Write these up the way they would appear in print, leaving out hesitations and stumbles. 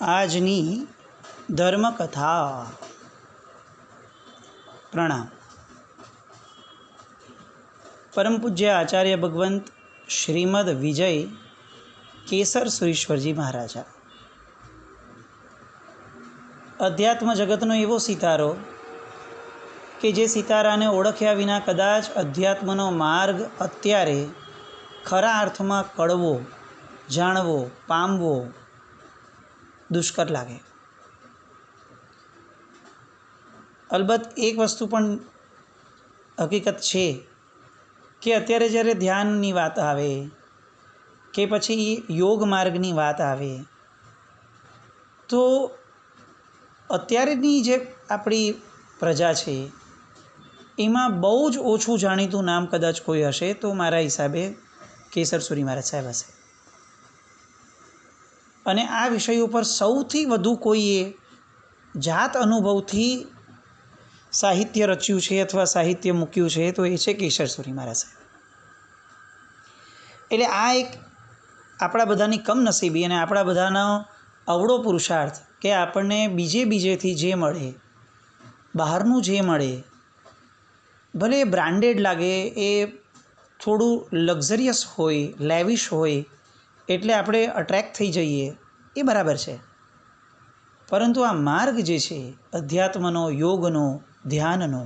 આજની ધર્મકથા. પ્રણામ. પરમ પૂજ્ય આચાર્ય ભગવંત શ્રીમદ વિજય કેસર સુરીશ્વરજી મહારાજા. અધ્યાત્મ જગતનો એવો સિતારો કે જે સિતારાને ઓળખ્યા વિના કદાચ અધ્યાત્મનો માર્ગ અત્યારે ખરા અર્થમાં કળવો, જાણવો, પામવો દુષ્કર લાગે. અલબત્ત એક વસ્તુ પણ હકીકત છે કે અત્યારે જ્યારે ધ્યાનની વાત આવે કે પછી યોગ માર્ગની વાત આવે તો અત્યારેની જે આપણી પ્રજા છે એમાં બહુ જ ઓછું જાણીતું નામ કદાચ કોઈ હશે તો મારા હિસાબે કેસર સુરી મહારાજ સાહેબ હશે. અને આ વિષય ઉપર સૌથી વધુ કોઈએ જાત અનુભવથી સાહિત્ય રચ્યું છે અથવા સાહિત્ય મૂક્યું છે તો એ છે કેસર સુરી મહારાજ સાહેબ. એટલે આ એક આપણા બધાની કમનસીબી અને આપણા બધાનો અવળો પુરુષાર્થ કે આપણને બીજેથી જે મળે, બહારનું જે મળે, ભલે એ બ્રાન્ડેડ લાગે, એ થોડું લક્ઝરિયસ હોય, લેવિશ હોય એટલે આપણે અટ્રેક્ટ થઈ જઈએ, એ બરાબર છે. પરંતુ આ માર્ગ જે છે અધ્યાત્મનો, યોગનો, ધ્યાનનો,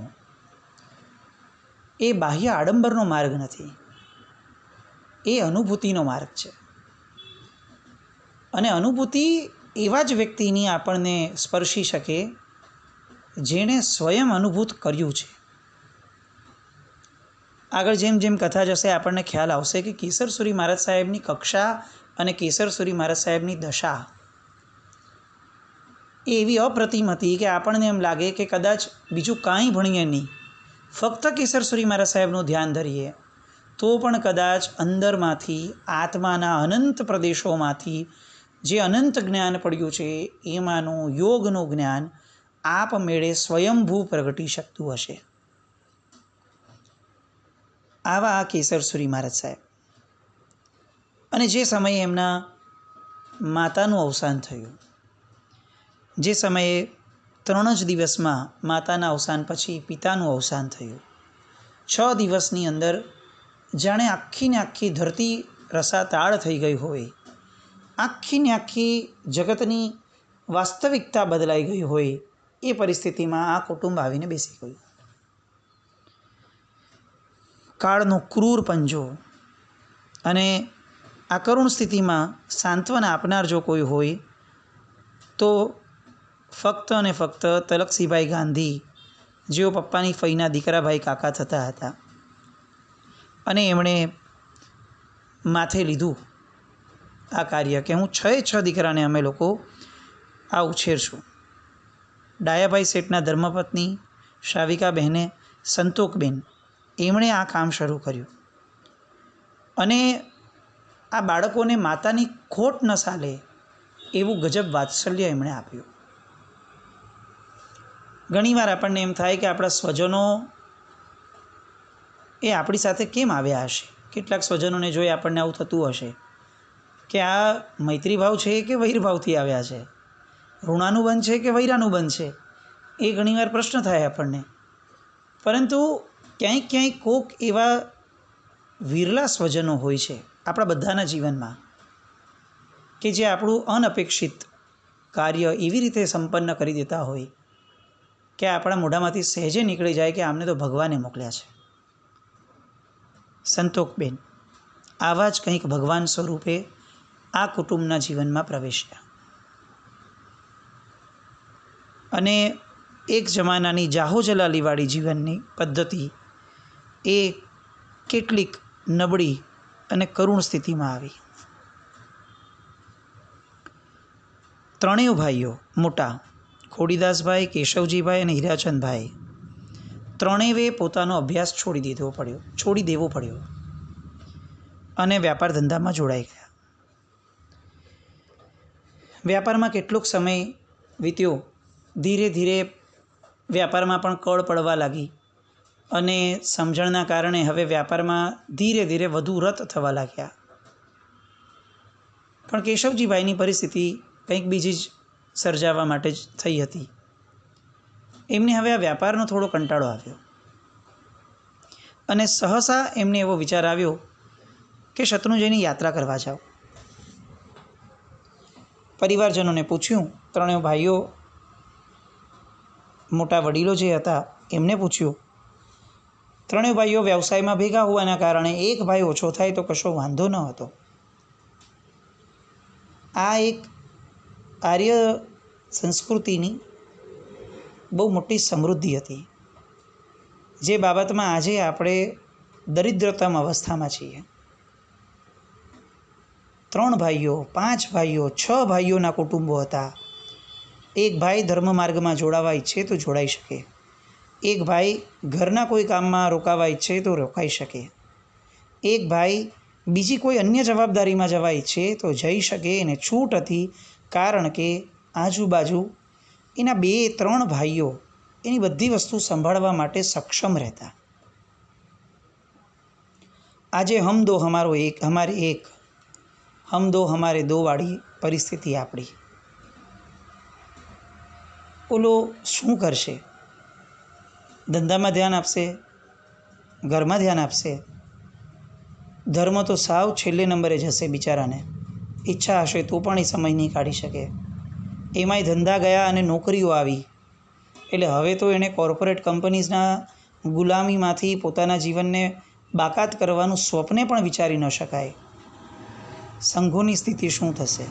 એ બાહ્ય આડંબરનો માર્ગ નથી, એ અનુભૂતિનો માર્ગ છે. અને અનુભૂતિ એવા જ વ્યક્તિની આપણને સ્પર્શી શકે જેણે સ્વયં અનુભૂત કર્યું છે. આગળ જેમ જેમ કથા જશે આપણને ખ્યાલ આવશે કે કેસર સુરી મહારાજ સાહેબની કક્ષા અને કેસર સુરી મહારાજ સાહેબની દશા એ એવી અપ્રતિમ હતી કે આપણને એમ લાગે કે કદાચ બીજું કાંઈ ભણીએ નહીં, ફક્ત કેસર સુરી મહારાજ સાહેબનું ધ્યાન ધરીએ તો પણ કદાચ અંદરમાંથી, આત્માના અનંત પ્રદેશોમાંથી જે અનંત જ્ઞાન પડ્યું છે એમાંનું યોગનું જ્ઞાન આપમેળે સ્વયંભૂ પ્રગટી શકતું હશે. આવા કેસર સુરી મહારાજ સાહેબ. અને જે સમયે એમના માતાનું અવસાન થયું, જે સમયે 3 જ દિવસમાં માતાના અવસાન પછી પિતાનું અવસાન થયું, 6 દિવસની અંદર જાણે આખીને આખી ધરતી રસાતાળ થઈ ગઈ હોય, આખીને આખી જગતની વાસ્તવિકતા બદલાઈ ગઈ હોય, એ પરિસ્થિતિમાં આ કુટુંબ આવીને બેસી ગયું. કાળનો ક્રૂર પંજો. અને આ કરુણ સ્થિતિમાં સાંત્વના આપનાર જો કોઈ હોય તો ફક્ત અને ફક્ત તલકસિંહભાઈ ગાંધી, જેઓ પપ્પાની ફઈના દીકરાભાઈ કાકા થતા હતા. અને એમણે માથે લીધું આ કાર્ય કે હું 6 દીકરાને અમે લોકો આ ઉછેરશું. ડાયાભાઈ શેઠના ધર્મપત્ની શાવિકા બહેને, સંતોકબેન, એમણે આ કામ શરૂ કર્યું. અને આ બાળકોને માતાની ખોટ ન સાલે એવું ગજબ વાત્સલ્ય એમણે આપ્યું. ઘણીવાર આપણને એમ થાય કે આપણા સ્વજનો એ આપણી સાથે કેમ આવ્યા હશે. કેટલાક સ્વજનોને જોઈ આપણને આવું થતું હશે કે આ મૈત્રીભાવ છે કે વૈરભાવથી આવ્યા છે, ઋણાનુબંધ છે કે વૈરાનુબંધ છે, એ ઘણીવાર પ્રશ્ન થાય આપણને. પરંતુ ક્યાંય કોક એવા વિરલા સ્વજનો હોય છે આપણા બધાના જીવનમાં કે જે આપણું અનપેક્ષિત કાર્ય એવી રીતે સંપન્ન કરી દેતા હોય કે આપણા મોઢામાંથી સહેજે નીકળી જાય કે આમને તો ભગવાને મોકલ્યા છે. સંતોકબેન આવા જ કંઈક ભગવાન સ્વરૂપે આ કુટુંબના જીવનમાં પ્રવેશ્યા. અને એક જમાનાની જાહોજલાલીવાળી જીવનની પદ્ધતિ એ કેટલીક નબળી અને કરુણ સ્થિતિમાં આવી. 3 ભાઈઓ મોટા, ખોડીદાસભાઈ, કેશવજીભાઈ અને હીરાચંદભાઈ, 3એ પોતાનો અભ્યાસ છોડી દેવો પડ્યો અને વ્યાપાર ધંધામાં જોડાઈ ગયા. વ્યાપારમાં કેટલોક સમય વીત્યો. ધીરે ધીરે વ્યાપારમાં પણ કળ પડવા લાગી અને સમજણના કારણે હવે વ્યાપારમાં ધીરે ધીરે વધુ રત થવા લાગ્યા. પણ કેશવજીભાઈની પરિસ્થિતિ કંઈક બીજી જ સર્જાવવા માટે જ થઈ હતી. એમને હવે આ વ્યાપારનો થોડો કંટાળો આવ્યો અને સહસા એમને એવો વિચાર આવ્યો કે શત્રુંજયની યાત્રા કરવા જાઓ. પરિવારજનોને પૂછ્યું, ત્રણેય ભાઈઓ, મોટા વડીલો જે હતા એમને પૂછ્યું. ત્રણેય ભાઈઓ વ્યવસાયમાં ભેગા હોવાના કારણે એક ભાઈ ઓછો થાય તો કશો વાંધો ન હતો. આ એક આર્ય સંસ્કૃતિની બહુ મોટી સમૃદ્ધિ હતી, જે બાબતમાં આજે આપણે દરિદ્રતમ અવસ્થામાં છીએ. 3 ભાઈઓ, 5 ભાઈઓ, 6 ભાઈઓના કુટુંબો હતા. એક ભાઈ ધર્મ માર્ગમાં જોડાવા ઈચ્છે તો જોડાઈ શકે, એક ભાઈ ઘરના કોઈ કામમાં રોકાવા ઈચ્છે તો રોકાઈ શકે, એક ભાઈ બીજી કોઈ અન્ય જવાબદારીમાં જવા ઈચ્છે તો જઈ શકે. એને છૂટ હતી, કારણ કે આજુબાજુ એના 2-3 ભાઈઓ એની બધી વસ્તુ સંભાળવા માટે સક્ષમ રહેતા. આજે હમ દો હમારો એક, હમારે એક, હમ દો હમારે દો વાળી પરિસ્થિતિ આપણી. ઓલો શું કરશે? ધંધામાં ધ્યાન આપશે, ઘરમાં ધ્યાન આપશે, ધર્મ તો સાવ છેલ્લે નંબરે જશે બિચારાને. ઈચ્છા હશે તો પણ એ સમય નહીં કાઢી શકે. એમાંય ધંધા ગયા અને નોકરીઓ આવી, એટલે હવે તો એણે કોર્પોરેટ કંપનીઝના ગુલામીમાંથી પોતાના જીવનને બાકાત કરવાનું સ્વપ્ને પણ વિચારી ન શકાય. સંઘોની સ્થિતિ શું થશે?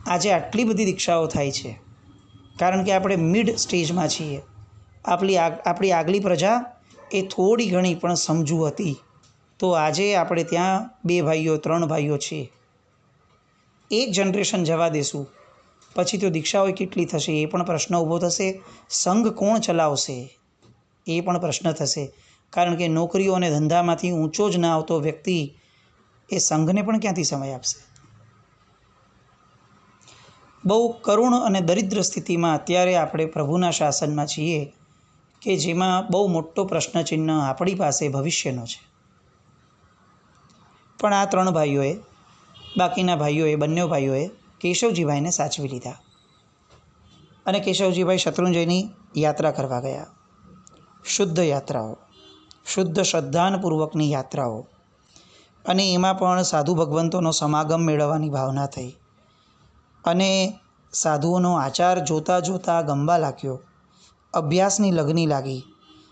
આજે આટલી બધી દીક્ષાઓ થાય છે કારણ કે આપણે મિડ સ્ટેજમાં છીએ. આપણી આગલી પ્રજા એ થોડી ઘણી પણ સમજુ હતી, તો આજે આપણે ત્યાં 2 ભાઈઓ 3 ભાઈઓ છીએ. એક જનરેશન જવા દેશું પછી તો દીક્ષાઓ કેટલી થશે એ પણ પ્રશ્ન ઊભો થશે. સંઘ કોણ ચલાવશે એ પણ પ્રશ્ન થશે, કારણ કે નોકરીઓ અને ધંધામાંથી ઊંચો જ ના આવતો વ્યક્તિ એ સંઘને પણ ક્યાંથી સમય આપશે? બહુ કરુણ અને દરિદ્ર સ્થિતિમાં અત્યારે આપણે પ્રભુના શાસનમાં છીએ કે જેમાં બહુ મોટો પ્રશ્નચિહ્ન આપણી પાસે ભવિષ્યનો છે. પણ આ 3 ભાઈઓએ, બાકીના ભાઈઓએ, બંને ભાઈઓએ કેશવજીભાઈને સાચવી લીધા અને કેશવજીભાઈ શત્રુંજયની યાત્રા કરવા ગયા. શુદ્ધ યાત્રાઓ, શુદ્ધ શ્રદ્ધાનપૂર્વકની યાત્રાઓ, અને એમાં પણ સાધુ ભગવંતોનો સમાગમ મેળવવાની ભાવના થઈ અને સાધુઓનો આચાર જોતાં જોતાં ગમવા લાગ્યો. અભ્યાસની લગ્ની લાગી.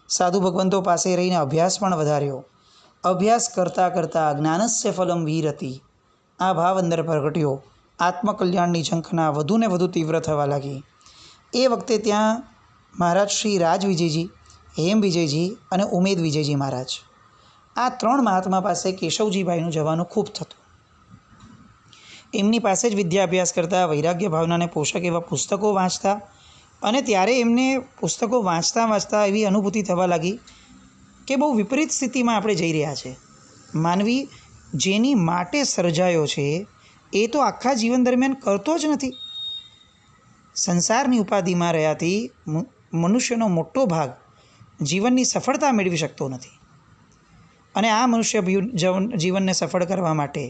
સાધુ ભગવંતો પાસે રહીને અભ્યાસ પણ વધાર્યો. અભ્યાસ કરતાં કરતાં જ્ઞાનસ્ય ફલમ વિરતિ, આ ભાવ અંદર પ્રગટ્યો. આત્મકલ્યાણની ઝંખના વધુને વધુ તીવ્ર થવા લાગી. એ વખતે ત્યાં મહારાજ શ્રી રાજ વિજયજી, હેમ વિજયજી અને ઉમેદ વિજયજી મહારાજ, આ 3 મહાત્મા પાસે કેશવજીભાઈનું જવાનું ખૂબ થતું. એમની પાસે જ વિદ્યાભ્યાસ કરતા, વૈરાગ્ય ભાવનાને પોષક એવા પુસ્તકો વાંચતા, અને ત્યારે એમને પુસ્તકો વાંચતાં વાંચતાં એવી અનુભૂતિ થવા લાગી કે બહુ વિપરીત સ્થિતિમાં આપણે જઈ રહ્યા છે. માનવી જેની માટે સર્જાયો છે એ તો આખા જીવન દરમિયાન કરતો જ નથી. સંસારની ઉપાધિમાં રહ્યાથી મનુષ્યનો મોટો ભાગ જીવનની સફળતા મેળવી શકતો નથી, અને આ મનુષ્ય જીવનને સફળ કરવા માટે,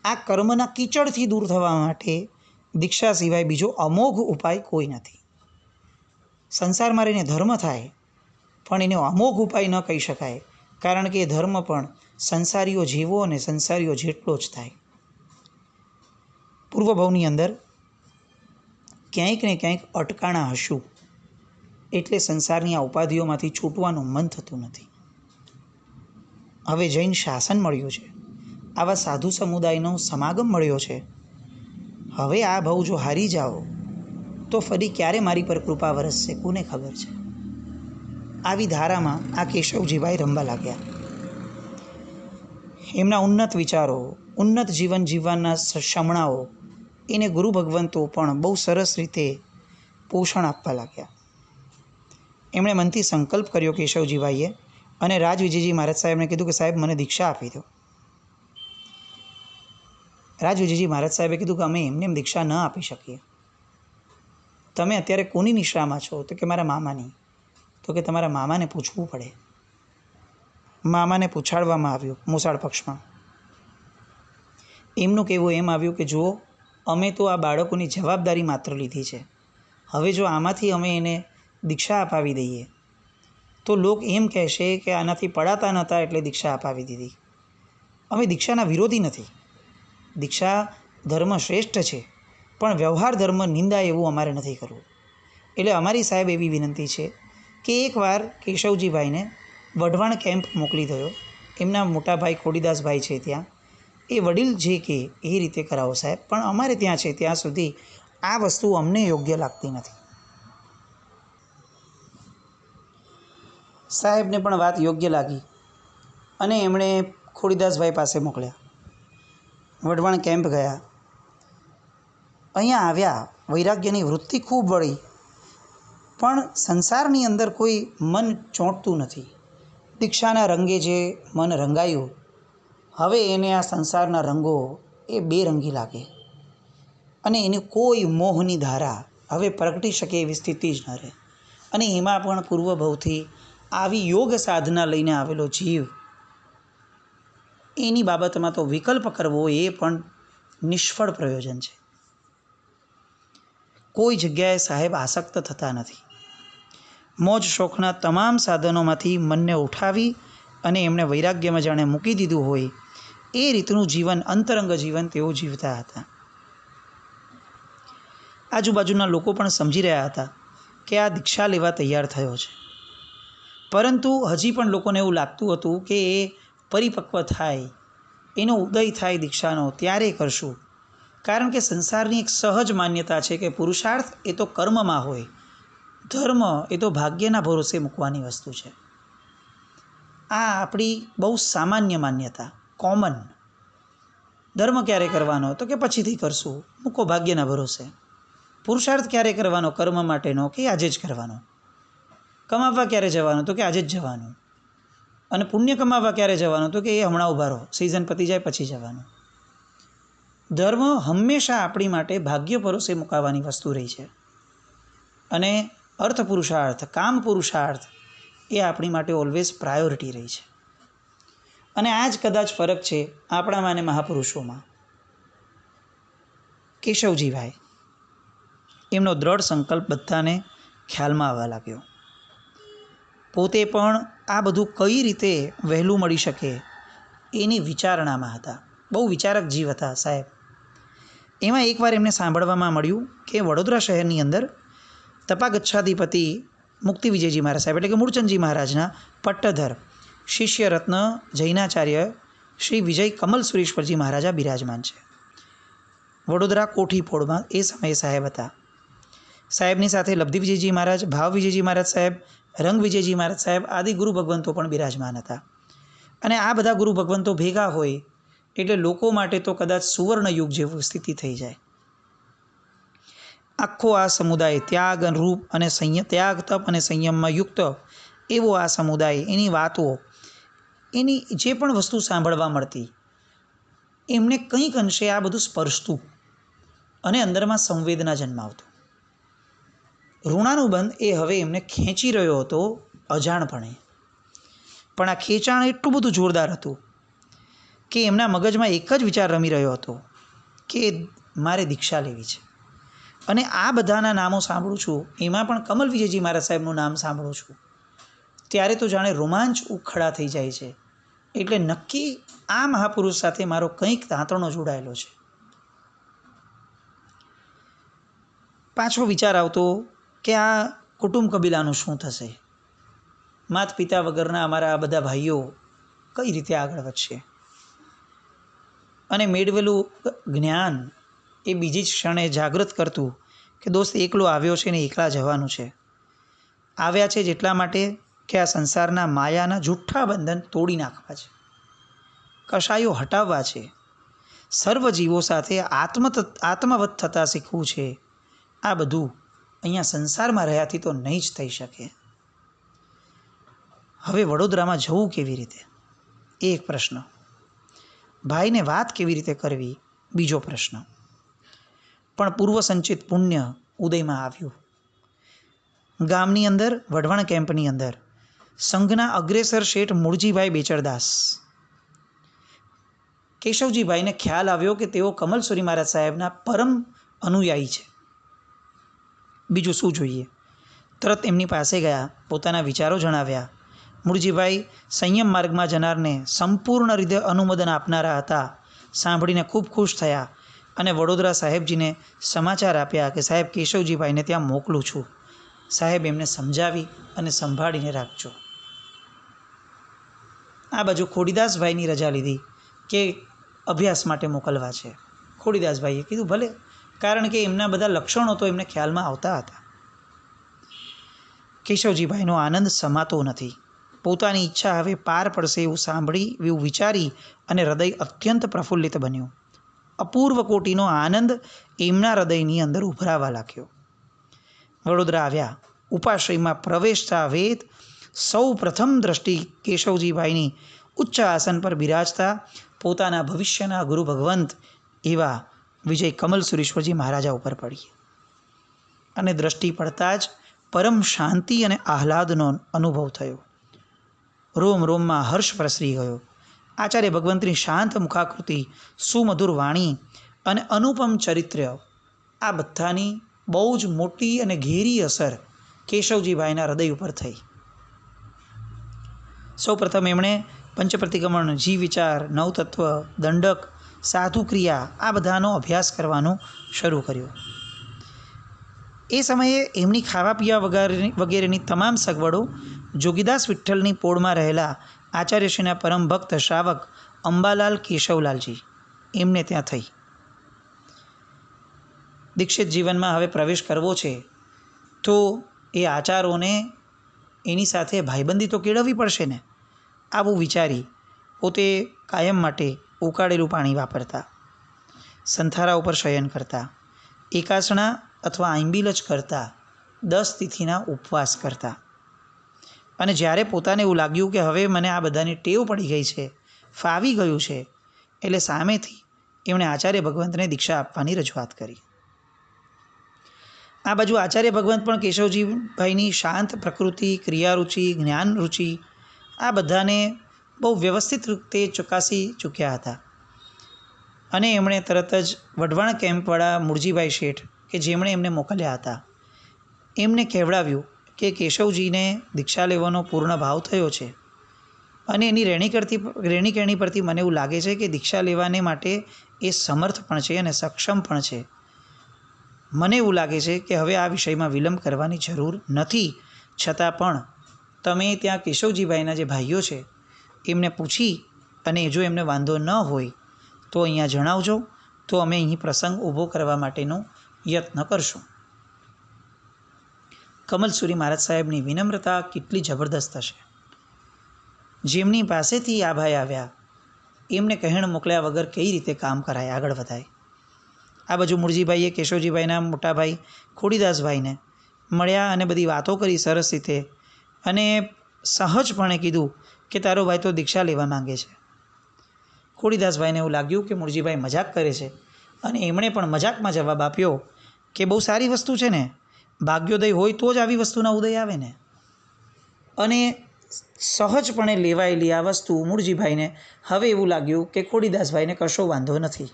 આ કર્મના કીચડથી દૂર થવા માટે દીક્ષા સિવાય બીજો અમોઘ ઉપાય કોઈ નથી. સંસારમાં રહીને ધર્મ થાય, પણ એને અમોઘ ઉપાય ન કહી શકાય, કારણ કે એ ધર્મ પણ સંસારીઓ જેવો અને સંસારીઓ જેટલો જ થાય. પૂર્વભાવની અંદર ક્યાંક ને ક્યાંક અટકાણા હશું, એટલે સંસારની આ ઉપાધિઓમાંથી છૂટવાનું મન થતું નથી. હવે જૈન શાસન મળ્યું છે, આવા સાધુ સમુદાયનો સમાગમ મળ્યો છે. હવે આ ભાવ જો હારી જાઓ તો ફરી ક્યારે મારી પર કૃપા વરસશે કોને ખબર છે. આવી ધારામાં આ કેશવજીભાઈ રમવા લાગ્યા. એમના ઉન્નત વિચારો, ઉન્નત જીવન જીવવાના શમણાઓ એને ગુરુ ભગવંતો પણ બહુ સરસ રીતે પોષણ આપવા લાગ્યા. એમણે મનથી સંકલ્પ કર્યો કેશવજીભાઈએ, અને રાજ વિજયજી મહારાજ સાહેબને કીધું કે સાહેબ મને દીક્ષા આપી દો. રાજ વિજયજી મહારાજ સાહેબે કીધું કે અમે એમને એમ દીક્ષા ન આપી શકીએ. તમે અત્યારે કોની નિશ્રામાં છો? તો કે મારા મામાની. તો કે તમારા મામાને પૂછવું પડે. મામાને પૂછાડવામાં આવ્યું મોસાળ પક્ષમાં. એમનું કહેવું એમ આવ્યું કે જુઓ, અમે તો આ બાળકોની જવાબદારી માત્ર લીધી છે. હવે જો આમાંથી અમે એને દીક્ષા અપાવી દઈએ તો લોકો એમ કહેશે કે આનાથી પડાતા નહોતા એટલે દીક્ષા અપાવી દીધી. અમે દીક્ષાના વિરોધી નથી. દીક્ષા ધર્મ શ્રેષ્ઠ છે, પણ વ્યવહાર ધર્મ નિંદા એવું અમારે નથી કરવું. એટલે અમારી સાહેબ એવી વિનંતી છે કે એકવાર કેશવજીભાઈને વઢવાણ કેમ્પ મોકલી દો. એમના મોટા ભાઈ ખોડીદાસભાઈ છે ત્યાં, એ વડીલ જે કે એ રીતે કરાવો સાહેબ, પણ અમારે ત્યાં છે ત્યાં સુધી આ વસ્તુ અમને યોગ્ય લાગતી નથી. સાહેબને પણ વાત યોગ્ય લાગી અને એમણે ખોડીદાસભાઈ પાસે મોકલ્યા. વઢવાણ કેમ્પ ગયા. અહીંયા આવ્યા, વૈરાગ્યની વૃત્તિ ખૂબ વળી, પણ સંસારની અંદર કોઈ મન ચોંટતું નથી. દીક્ષાના રંગે જે મન રંગાયું, હવે એને આ સંસારના રંગો એ બેરંગી લાગે અને એની કોઈ મોહની ધારા હવે પ્રગટી શકે એવી સ્થિતિ જ ન રહે. અને એમાં પણ પૂર્વભવથી આવી યોગ સાધના લઈને આવેલો જીવ, એની બાબતમાં તો વિકલ્પ કરવો એ પણ નિષ્ફળ પ્રયોજન છે. કોઈ જગ્યાએ સાહેબ આસક્ત થતા નથી. મોજ શોખના તમામ સાધનોમાંથી મનને ઉઠાવી અને એમણે વૈરાગ્યમાં જાણે મૂકી દીધું હોય એ રીતનું જીવન, અંતરંગ જીવન તેઓ જીવતા હતા. આજુબાજુના લોકો પણ સમજી રહ્યા હતા કે આ દીક્ષા લેવા તૈયાર થયો છે, પરંતુ હજી પણ લોકોને એવું લાગતું હતું કે એ પરિપક્વ થાય, એનો ઉદય થાય દીક્ષાનો, ત્યારે કરશું. કારણ કે સંસારની એક સહજ માન્યતા છે કે પુરુષાર્થ એ તો કર્મમાં હોય, ધર્મ એ તો ભાગ્યના ભરોસે મૂકવાની વસ્તુ છે. આ આપણી બહુ સામાન્ય માન્યતા, કોમન. ધર્મ ક્યારે કરવાનો તો કે પછીથી કરશું, મૂકો ભાગ્યના ભરોસે. પુરુષાર્થ ક્યારે કરવાનો કર્મ માટેનો કે આજે જ કરવાનો. કમાવવા ક્યારે જવાનું તો કે આજે જ જવાનું. અને પુણ્ય કમાવવા ક્યારે જવાનું તો કે એ હમણાં ઊભા રહો, સિઝન પતી જાય પછી જવાનું. ધર્મ હંમેશા આપણી માટે ભાગ્ય ભરોસે મુકાવાની વસ્તુ રહી છે. અને અર્થ પુરુષાર્થ, કામ પુરુષાર્થ એ આપણી માટે ઓલવેઝ પ્રાયોરિટી રહી છે. અને આ જ કદાચ ફરક છે આપણામાં અને મહાપુરુષોમાં. કેશવજીભાઈ, એમનો દ્રઢ સંકલ્પ બધાને ખ્યાલમાં આવવા લાગ્યો. પોતે પણ આ બધું કઈ રીતે વહેલું મળી શકે એની વિચારણામાં હતા. બહુ વિચારક જીવ હતા સાહેબ. એમાં એકવાર એમને સાંભળવામાં મળ્યું કે વડોદરા શહેરની અંદર તપાગચ્છાધિપતિ મુક્તિ વિજયજી મહારાજ સાહેબ એટલે કે મૂળચંદજી મહારાજના પટ્ટધર શિષ્ય રત્ન જૈનાચાર્ય શ્રી વિજય કમલ સુરેશ્વરજી મહારાજા બિરાજમાન છે. વડોદરા કોઠીપોળમાં એ સમયે સાહેબ હતા. સાહેબની સાથે લબ્ધિ વિજયજી મહારાજ, ભાવ વિજયજી મહારાજ સાહેબ, રંગ વિજયજી મહારાજ સાહેબ આદિ ગુરુ ભગવંતો પણ બિરાજમાન હતા. અને આ બધા ગુરુ ભગવંતો ભેગા હોય એટલે લોકો માટે તો કદાચ સુવર્ણ યુગ જેવી સ્થિતિ થઈ જાય. આખો આ સમુદાય ત્યાગ રૂપ અને ત્યાગ તપ અને સંયમમાં યુક્ત એવો આ સમુદાય, એની વાતો, એની જે પણ વસ્તુ સાંભળવા મળતી, એમને કંઈક અંશે આ બધું સ્પર્શતું અને અંદરમાં સંવેદના જન્માવતું. ઋણાનુબંધ એ હવે એમને ખેંચી રહ્યો હતો અજાણપણે. પણ આ ખેંચાણ એટલું બધું જોરદાર હતું કે એમના મગજમાં એક જ વિચાર રમી રહ્યો હતો કે મારે દીક્ષા લેવી છે. અને આ બધાના નામો સાંભળું છું, એમાં પણ કમલ વિજયજી મહારાજ સાહેબનું નામ સાંભળું છું, ત્યારે તો જાણે રોમાંચ ઉખડા થઈ જાય છે. એટલે નક્કી આ મહાપુરુષ સાથે મારો કંઈક તાંતણો જોડાયેલો છે. પાછો વિચાર આવતો કે આ કુટુંબ કબીલાનું શું થશે, માત પિતા વગરના અમારા આ બધા ભાઈઓ કઈ રીતે આગળ વધશે. અને મેળવેલું જ્ઞાન એ બીજી જ ક્ષણે જાગૃત કરતું કે દોસ્ત એકલો આવ્યો છે ને એકલા જવાનું છે. આવ્યા છે જેટલા માટે કે આ સંસારના માયાના જૂઠ્ઠા બંધન તોડી નાખવા છે, કશાયો હટાવવા છે, સર્વ જીવો સાથે આત્મવત થતાં શીખવું છે. આ બધું અહીંયા સંસારમાં રહ્યાથી તો નહીં જ થઈ શકે. હવે વડોદરામાં જવું કેવી રીતે એ એક પ્રશ્ન. ભાઈને વાત કેવી રીતે કરવી બીજો પ્રશ્ન. પણ પૂર્વ સંચિત પુણ્ય ઉદયમાં આવ્યું. ગામની અંદર વઢવાણ કેમ્પની અંદર સંઘના અગ્રેસર શેઠ મૂળજીભાઈ બેચરદાસ કેશવજીભાઈને ખ્યાલ આવ્યો કે તેઓ કમલસુરી મહારાજ સાહેબના પરમ અનુયાયી છે. બીજું શું જોઈએ? તરત એમની પાસે ગયા, પોતાના વિચારો જણાવ્યા. મૂળજીભાઈ સંયમ માર્ગમાં જનારને સંપૂર્ણ રીતે અનુમોદન આપનારા હતા. સાંભળીને ખૂબ ખુશ થયા અને વડોદરા સાહેબજીને સમાચાર આપ્યા કે સાહેબ કેશવજીભાઈને ત્યાં મોકલું છું. સાહેબ એમને સમજાવી અને સંભાળીને રાખજો. આ બાજુ ખોડીદાસભાઈની રજા લીધી કે અભ્યાસ માટે મોકલવા છે. ખોડીદાસભાઈએ કીધું ભલે, કારણ કે એમના બધા લક્ષણો તો એમને ખ્યાલમાં આવતા હતા. કેશવજીભાઈનો આનંદ સમાતો નથી. પોતાની ઈચ્છા હવે પાર પડશે એવું સાંભળી, એવું વિચારી અને હૃદય અત્યંત પ્રફુલ્લિત બન્યું. અપૂર્વ કોટીનો આનંદ એમના હૃદયની અંદર ઉભરાવા લાગ્યો. વડોદરા આવ્યા. ઉપાશ્રયમાં પ્રવેશતા વેદ સૌ પ્રથમ દ્રષ્ટિ કેશવજીભાઈની ઉચ્ચ આસન પર બિરાજતા પોતાના ભવિષ્યના ગુરુ ભગવંત એવા વિજય કમલ સુરેશ્વરજી મહારાજા ઉપર પડી અને દ્રષ્ટિ પડતા જ પરમ શાંતિ અને આહલાદનો અનુભવ થયો. રોમ રોમમાં હર્ષ પ્રસરી ગયો. આચાર્ય ભગવંતની શાંત મુખાકૃતિ, સુમધુર વાણી અને અનુપમ ચરિત્ર્ય, આ બધાની બહુ જ મોટી અને ઘેરી અસર કેશવજીભાઈના હૃદય ઉપર થઈ. સૌપ્રથમ એમણે પંચપ્રતિક્રમણ, જીવ વિચાર, નવતત્વ, દંડક, સાધુ ક્રિયા આ બધાનો અભ્યાસ કરવાનું શરૂ કર્યું. એ સમયે એમની ખાવા પીવા વગેરેની તમામ સગવડો જોગીદાસ વિઠ્ઠલની પોળમાં રહેલા આચાર્યશ્રીના પરમ ભક્ત શ્રાવક અંબાલાલ કેશવલાલજી એમને ત્યાં થઈ. દીક્ષિત જીવનમાં હવે પ્રવેશ કરવો છે તો એ આચારોને એની સાથે ભાઈબંધી તો કેળવવી પડશે ને. આવું વિચારી પોતે કાયમ માટે ઉકાળેલું પાણી વાપરતા, સંથારા ઉપર શયન કરતા, એકાસણા અથવા આંબીલ જ કરતા, 10 તિથિના ઉપવાસ કરતા. અને જ્યારે પોતાને એવું લાગ્યું કે હવે મને આ બધાની ટેવ પડી ગઈ છે, ફાવી ગયું છે, એટલે સામેથી એમણે આચાર્ય ભગવંતને દીક્ષા આપવાની રજૂઆત કરી. આ બાજુ આચાર્ય ભગવંત પણ કેશવજીભાઈની શાંત પ્રકૃતિ, ક્રિયારુચિ, જ્ઞાન રુચિ આ બધાને બહુ વ્યવસ્થિત રીતે ચકાસી ચૂક્યા હતા. અને એમણે તરત જ વઢવાણ કેમ્પવાળા મૂળજીભાઈ શેઠ કે જેમણે એમને મોકલ્યા હતા એમને કહેવડાવ્યું કે કેશવજીને દીક્ષા લેવાનો પૂર્ણ ભાવ થયો છે અને એની રહેણી પરથી મને એવું લાગે છે કે દીક્ષા લેવાને માટે એ સમર્થ પણ છે અને સક્ષમ પણ છે. મને એવું લાગે છે કે હવે આ વિષયમાં વિલંબ કરવાની જરૂર નથી. છતાં પણ તમે ત્યાં કેશવજીભાઈના જે ભાઈઓ છે એમને પૂછી અને જો એમને વાંધો ન હોય તો અહીંયા જણાવજો, તો અમે અહીં પ્રસંગ ઊભો કરવા માટેનો યત્ન કરશું. કમલસુરી મહારાજ સાહેબની વિનમ્રતા કેટલી જબરદસ્ત હશે. જેમની પાસેથી આ ભાઈ આવ્યા એમને કહેણ મોકલ્યા વગર કઈ રીતે કામ કરાય, આગળ વધાય. આ બાજુ મૂળજીભાઈએ કેશવજીભાઈના મોટા ભાઈ ખોડીદાસભાઈને મળ્યા અને બધી વાતો કરી સરસ રીતે અને સહજપણે કીધું કે તારો ભાઈ તો દીક્ષા લેવા માંગે છે. ખોડીદાસભાઈને એવું લાગ્યું કે મૂળજીભાઈ મજાક કરે છે અને એમણે પણ મજાકમાં જવાબ આપ્યો કે બહુ સારી વસ્તુ છે ને, ભાગ્યોદય હોય તો જ આવી વસ્તુના ઉદય આવે ને. અને સહજપણે લેવાયેલી આ વસ્તુ મૂળજીભાઈને હવે એવું લાગ્યું કે ખોડીદાસભાઈને કશો વાંધો નથી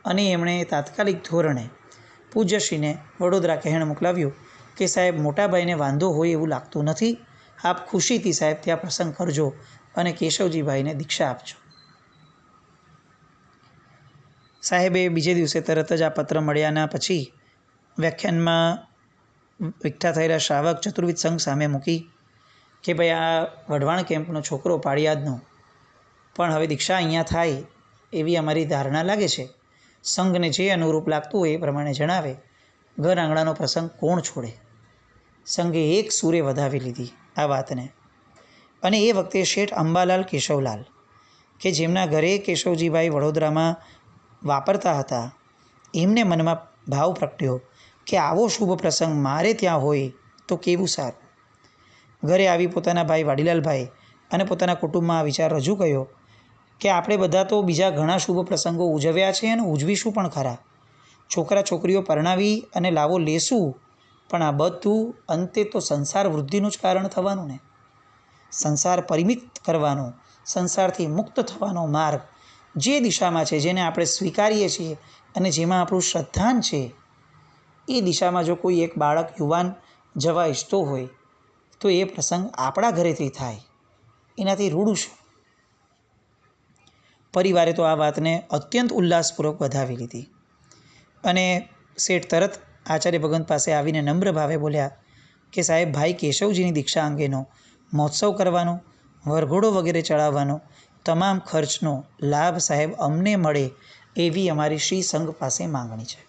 અને એમણે તાત્કાલિક ધોરણે પૂજ્યશ્રીને વડોદરા કહેણ મોકલાવ્યું કે સાહેબ મોટાભાઈને વાંધો હોય એવું લાગતું નથી, આપ ખુશીથી સાહેબ ત્યાં પ્રસંગ કરજો અને કેશવજીભાઈને દીક્ષા આપજો. સાહેબે બીજે દિવસે તરત જ આ પત્ર મળ્યાના પછી વ્યાખ્યાનમાં એકઠા થયેલા શ્રાવક ચતુર્વિધ સંઘ સામે મૂકી કે ભાઈ આ વઢવાણ કેમ્પનો છોકરો પાળિયાદનો પણ હવે દીક્ષા અહીંયા થાય એવી અમારી ધારણા લાગે છે. સંઘને જે અનુરૂપ લાગતું હોય એ પ્રમાણે જણાવે. ઘર આંગણાનો પ્રસંગ કોણ છોડે. સંઘે એક સૂરે વધાવી લીધી આ વાતને. અને એ વખતે શેઠ અંબાલાલ કેશવલાલ કે જેમના ઘરે કેશવજીભાઈ વડોદરામાં વાપરતા હતા એમને મનમાં ભાવ પ્રગટ્યો કે આવો શુભ પ્રસંગ મારે ત્યાં હોય તો કેવું સારું. ઘરે આવી પોતાના ભાઈ વાડીલાલભાઈ અને પોતાના કુટુંબમાં આ વિચાર રજૂ કર્યો કે આપણે બધા તો બીજા ઘણા શુભ પ્રસંગો ઉજવ્યા છે અને ઉજવીશું પણ ખરા. છોકરા છોકરીઓ પરણાવી અને લાવો લેશું, પણ આ બધું અંતે તો સંસાર વૃદ્ધિનું જ કારણ થવાનું ને. સંસાર પરિમિત કરવાનો, સંસારથી મુક્ત થવાનો માર્ગ જે દિશામાં છે, જેને આપણે સ્વીકારીએ છીએ અને જેમાં આપણું શ્રદ્ધાન છે, એ દિશામાં જો કોઈ એક બાળક યુવાન જવા ઈચ્છતો હોય તો એ પ્રસંગ આપણા ઘરેથી થાય, એનાથી રૂડું શું? પરિવારે તો આ વાતને અત્યંત ઉલ્લાસપૂર્વક વધાવી લીધી અને શેઠ તરત આચાર્ય ભગવંત પાસે આવીને નમ્ર ભાવે બોલ્યા કે સાહેબ, ભાઈ કેશવજીની દીક્ષા અંગેનો મહોત્સવ કરવાનો, વરઘોડો વગેરે ચડાવવાનો તમામ ખર્ચનો લાભ સાહેબ અમને મળે એવી અમારી શ્રી સંઘ પાસે માંગણી છે.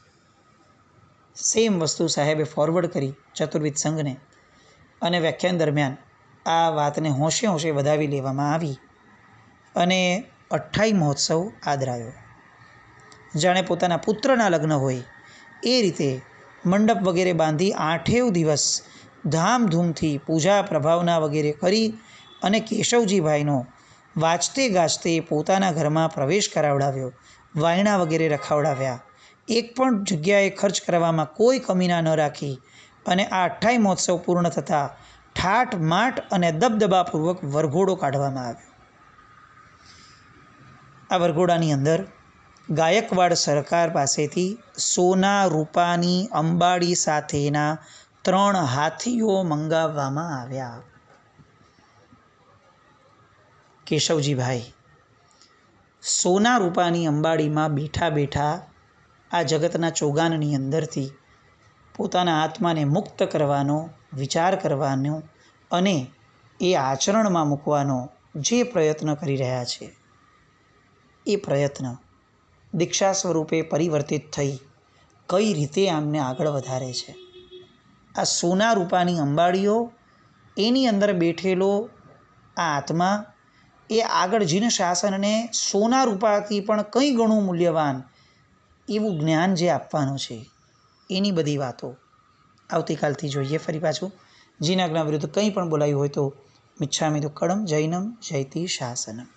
સેમ વસ્તુ સાહેબે ફોરવર્ડ કરી ચતુર્વિધ સંઘને અને વ્યાખ્યાન દરમિયાન આ વાતને હોંશે હોંશે વધાવી લેવામાં આવી અને અઠ્ઠાઈ મહોત્સવ આદરાયો. જાણે પોતાના પુત્રના લગ્ન હોય એ રીતે મંડપ વગેરે બાંધી 8 દિવસ ધામધૂમથી પૂજા પ્રભાવના વગેરે કરી અને કેશવજીભાઈનો વાજતે ગાજતે પોતાના ઘરમાં પ્રવેશ કરાવડાવ્યો, વાયણા વગેરે રખાવડાવ્યા, એક પણ જગ્યાએ ખર્ચ કરવામાં કોઈ કમીના ન રાખી અને આ 28 મહોત્સવ પૂર્ણ થતાં ઠાઠ માઠ અને દબદબાપૂર્વક વરઘોડો કાઢવામાં આવ્યો. આ વરઘોડાની અંદર ગાયકવાડ સરકાર પાસેથી સોના રૂપાની અંબાડી સાથેના 3 હાથીઓ મંગાવવામાં આવ્યા. કેશવજીભાઈ સોના રૂપાની અંબાડીમાં બેઠા બેઠા આ જગતના ચોગાનની અંદરથી પોતાના આત્માને મુક્ત કરવાનો વિચાર કરવાનો અને એ આચરણમાં મૂકવાનો જે પ્રયત્ન કરી રહ્યા છે, એ પ્રયત્ન દીક્ષા સ્વરૂપે પરિવર્તિત થઈ કઈ રીતે આમને આગળ વધારે છે. આ સોના રૂપાની અંબાડીઓ, એની અંદર બેઠેલો આ આત્મા, એ આગળ જીન શાસનને સોના રૂપાથી પણ કંઈ ઘણું મૂલ્યવાન એવું જ્ઞાન જે આપવાનું છે, એની બધી વાતો આવતીકાલથી જોઈએ. ફરી પાછું જીનાજ્ઞા વિરુદ્ધ કંઈ પણ બોલાયું હોય તો મિચ્છામિ દુક્કડમ જૈનમ જયતિ શાસનમ.